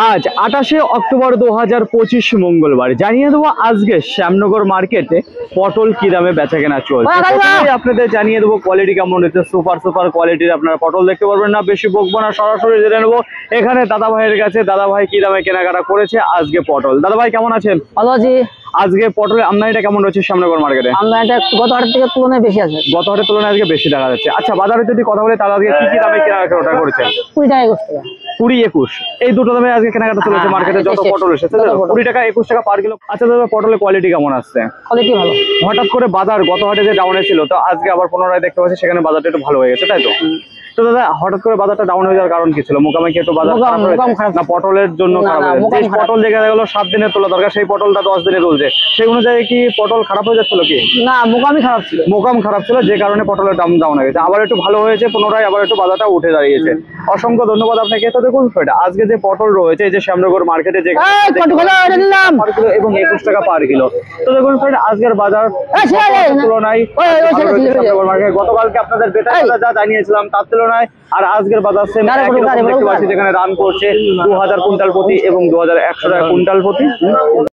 আজ 28শে অক্টোবর 2025 মঙ্গলবার জানিয়ে দেবো আজকে শ্যামনগর মার্কেটে পটল কি দামে বেচা কেনা চলছে। আপনাদের জানিয়ে দেবো কোয়ালিটি কেমন রয়েছে। সুপার কোয়ালিটির আপনারা পটল দেখতে পারবেন না, বেশি বকবো না, সরাসরি জেনে নেবো এখানে দাদা ভাইয়ের কাছে। দাদা ভাই কি দামে কেনাকাটা করেছে আজকে পটল। দাদা ভাই কেমন আছেন? ভালো আছি। আজকে পটলের আমদানিটা কেমন রয়েছে শ্যামনগর মার্কেটে? আমদানিটা গত হাটের থেকে তুলনায় বেশি আছে। গত হাটের তুলনায় আজকে বেশি দেখা যাচ্ছে। আচ্ছা, বাজারে যদি কথা বলে তাহলে আজকে কি কি দামে কেনাকাটা করেছেন? 20 টাকা 21 টাকা। 20-21 এই দুটো দামে আজকে কেনাকাটা চলেছে মার্কেটে। যত পটল এসেছে 20 টাকা 21 টাকা পার কিলো। আচ্ছা দাদা, পটলের কোয়ালিটি কেমন আসছে? কোয়ালিটি ভালো। হঠাৎ করে বাজার গত হাটে যে ডাউনে ছিল, তো আজকে আবার পুনরায় দেখতে পাচ্ছি সেখানে বাজারটা একটু ভালো হয়ে গেছে, তাই তো? তো দাদা, হঠাৎ করে বাজারটা ডাউন হয়ে যাওয়ার কারণ কি ছিল? মোকামে কি একটু বাজার খারাপ হয়েছে না পটলের জন্য খারাপ হয়েছে? যে পটল দেখা গেল 7 দিনে তোলা দরকার, সেই পটলটা 10 দিনে তুলছে, সেই অনুযায়ী কি পটল খারাপ হয়ে যাচ্ছিল কি? না, মোকামই খারাপ ছিল। মোকাম খারাপ ছিল, যে কারণে পটলের দাম ডাউন হয়ে গেছে। আবার একটু ভালো হয়েছে, পুনরায় আবার একটু বাজারটা উঠে দাঁড়িয়েছে। অসংখ্য ধন্যবাদ আপনাকে। তো দেখুন আজকে যে পটল রয়েছে এই যে শ্যামনগর মার্কেটে যে এবং 21 টাকা পার কিলো। তো দেখুন আজকের বাজার তুলনায় গতকালকে আপনাদের বেটা যা জানিয়েছিলাম তার তুলনায় আর আজকের বাজার সেম দেখতে পাচ্ছি, যেখানে রান করছে 2000 কুইন্টাল প্রতি এবং 2100 টাকা কুইন্টাল প্রতি।